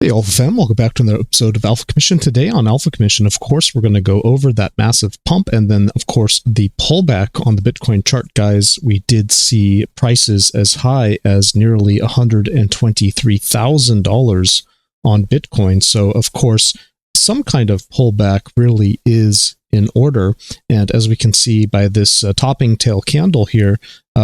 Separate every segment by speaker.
Speaker 1: Howdy, Alpha fam. Welcome back to another episode of Alpha Commission. Today on Alpha Commission, of course, we're going to go over that massive pump and then, of course, the pullback on the Bitcoin chart, guys. We did see prices as high as nearly $123,000 on Bitcoin. So, of course, some kind of pullback really is in order. And as we can see by this topping tail candle here,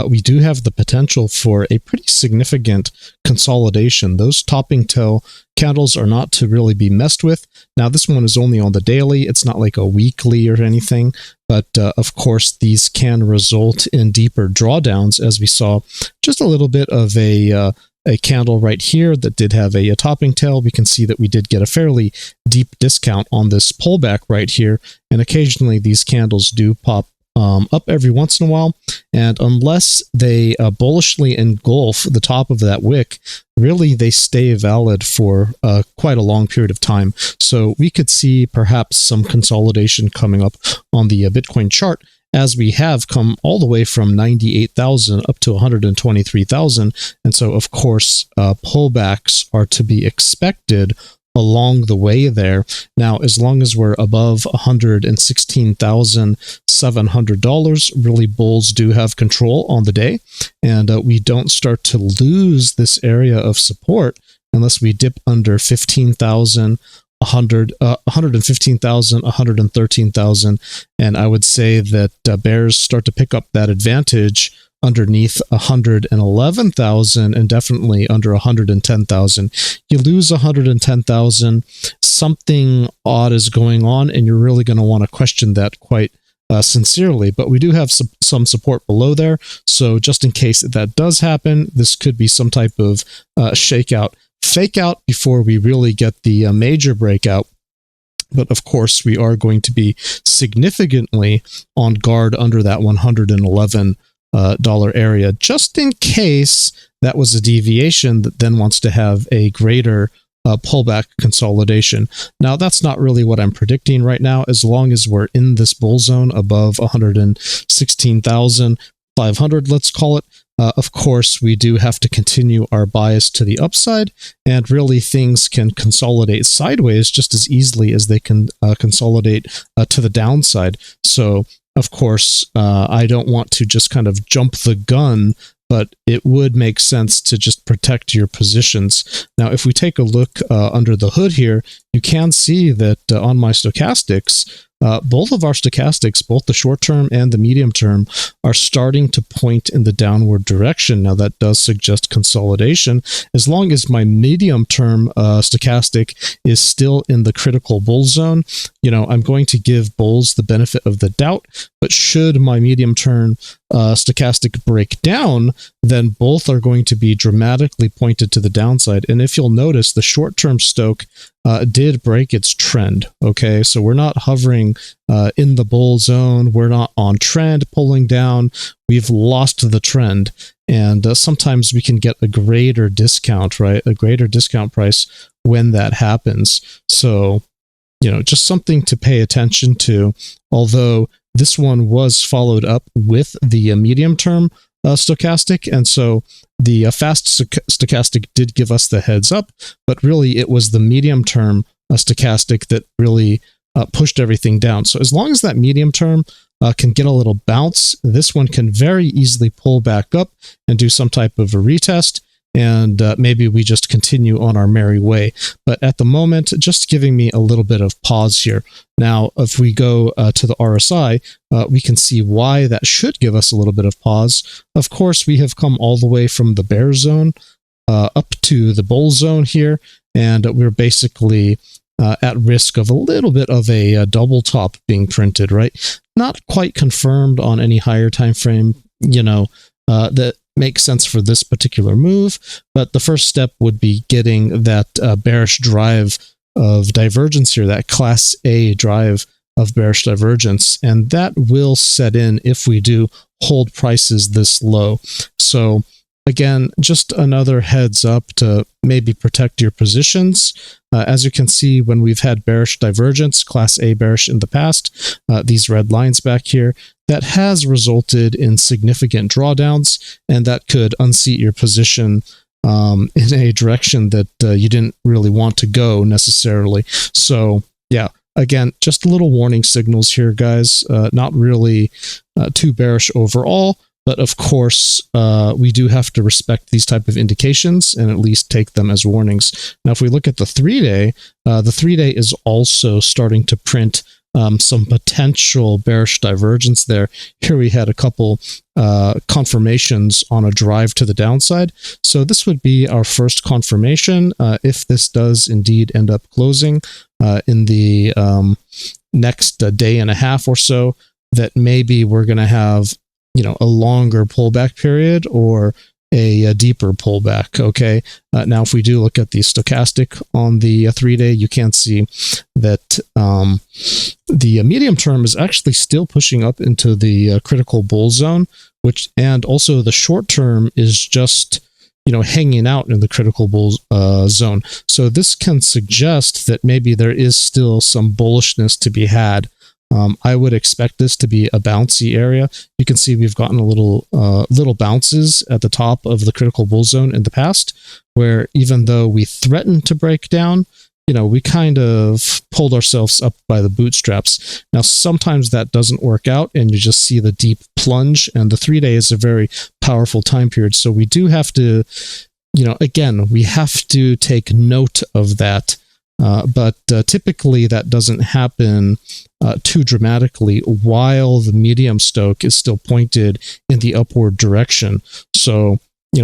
Speaker 1: we do have the potential for a pretty significant consolidation. Those topping tail candles are not to really be messed with. Now, this one is only on the daily. It's not like a weekly or anything. But of course, these can result in deeper drawdowns, as we saw just a little bit of a candle right here that did have a topping tail. We can see that we did get a fairly deep discount on this pullback right here. And occasionally these candles do pop up every once in a while. And unless they bullishly engulf the top of that wick, really they stay valid for quite a long period of time. So we could see perhaps some consolidation coming up on the Bitcoin chart, as we have come all the way from 98,000 up to 123,000. And so, of course, pullbacks are to be expected along the way there. Now, as long as we're above $116,700, really bulls do have control on the day. And we don't start to lose this area of support unless we dip under 115,000. 115,000, 113,000, and I would say that bears start to pick up that advantage underneath 111,000 and definitely under 110,000. You lose 110,000, something odd is going on, and you're really going to want to question that quite sincerely. But we do have some support below there, so just in case that does happen, this could be some type of shakeout. Fake out before we really get the major breakout. But of course, we are going to be significantly on guard under that $111 area, just in case that was a deviation that then wants to have a greater pullback consolidation. Now, that's not really what I'm predicting right now. As long as we're in this bull zone above 116,500, let's call it, of course, we do have to continue our bias to the upside, and really things can consolidate sideways just as easily as they can consolidate to the downside. So, of course, I don't want to just kind of jump the gun, but it would make sense to just protect your positions. Now, if we take a look under the hood here, you can see that on my stochastics, both of our stochastics, both the short term and the medium term, are starting to point in the downward direction. Now, that does suggest consolidation. As long as my medium term stochastic is still in the critical bull zone, I'm going to give bulls the benefit of the doubt. But should my medium term stochastic break down, then both are going to be dramatically pointed to the downside. And if you'll notice, the short term stoch did break its trend. Okay, so we're not hovering in the bull zone. We're not on trend pulling down. We've lost the trend. And sometimes we can get a greater discount, right? A greater discount price when that happens. So, just something to pay attention to. Although this one was followed up with the medium term stochastic, and so the fast stochastic did give us the heads up, but really it was the medium term stochastic that really pushed everything down. So as long as that medium term can get a little bounce, this one can very easily pull back up and do some type of a retest, and maybe we just continue on our merry way. But at the moment, just giving me a little bit of pause here. Now, if we go to the RSI, we can see why that should give us a little bit of pause. Of course, we have come all the way from the bear zone up to the bull zone here, and we're basically at risk of a little bit of a double top being printed, right? Not quite confirmed on any higher time frame, that makes sense for this particular move, but the first step would be getting that bearish drive of divergence here, that class A drive of bearish divergence, and that will set in if we do hold prices this low. So again, just another heads up to maybe protect your positions. As you can see, when we've had bearish divergence, class A bearish in the past, these red lines back here, that has resulted in significant drawdowns, and that could unseat your position in a direction that you didn't really want to go necessarily. So yeah, again, just little warning signals here, guys. Not really too bearish overall, but of course, we do have to respect these type of indications and at least take them as warnings. Now, if we look at the 3-day, the 3-day is also starting to print some potential bearish divergence there. Here we had a couple confirmations on a drive to the downside. So this would be our first confirmation if this does indeed end up closing in the next day and a half or so, that maybe we're going to have, a longer pullback period or a deeper pullback. Okay. Now, if we do look at the stochastic on the 3-day, you can see that the medium term is actually still pushing up into the critical bull zone, and also the short term is just, hanging out in the critical bull zone. So this can suggest that maybe there is still some bullishness to be had. I would expect this to be a bouncy area. You can see we've gotten a little bounces at the top of the critical bull zone in the past, where even though we threatened to break down, we kind of pulled ourselves up by the bootstraps. Now, sometimes that doesn't work out and you just see the deep plunge, and the 3-day is a very powerful time period. So we do have to, again, we have to take note of that. But typically that doesn't happen too dramatically while the medium stoch is still pointed in the upward direction. So,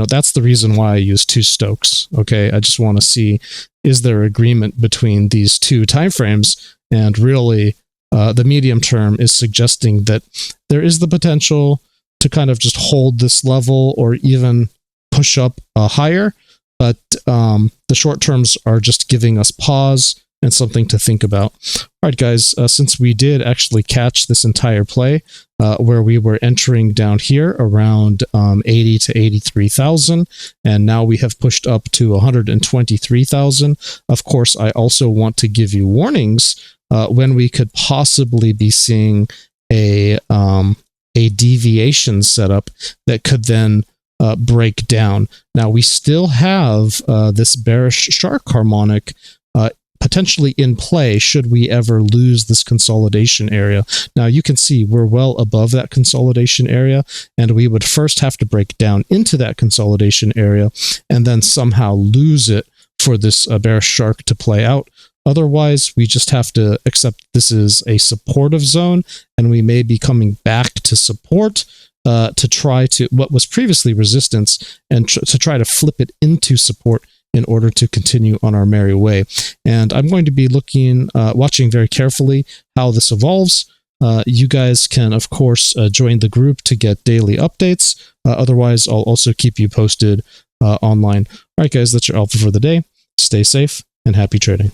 Speaker 1: that's the reason why I use 2 stokes. Okay, I just want to see, is there agreement between these 2 timeframes? And really, the medium term is suggesting that there is the potential to kind of just hold this level or even push up higher. But the short terms are just giving us pause and something to think about. All right, guys, since we did actually catch this entire play where we were entering down here around 80 to 83,000, and now we have pushed up to 123,000. Of course, I also want to give you warnings when we could possibly be seeing a deviation setup that could then break down. Now, we still have this bearish shark harmonic potentially in play should we ever lose this consolidation area. Now, you can see we're well above that consolidation area, and we would first have to break down into that consolidation area and then somehow lose it for this bearish shark to play out. Otherwise, we just have to accept this is a supportive zone, and we may be coming back to support to try to what was previously resistance and to try to flip it into support in order to continue on our merry way. And I'm going to be watching very carefully how this evolves. You guys can, of course, join the group to get daily updates. Otherwise, I'll also keep you posted online. All right, guys, that's your alpha for the day. Stay safe and happy trading.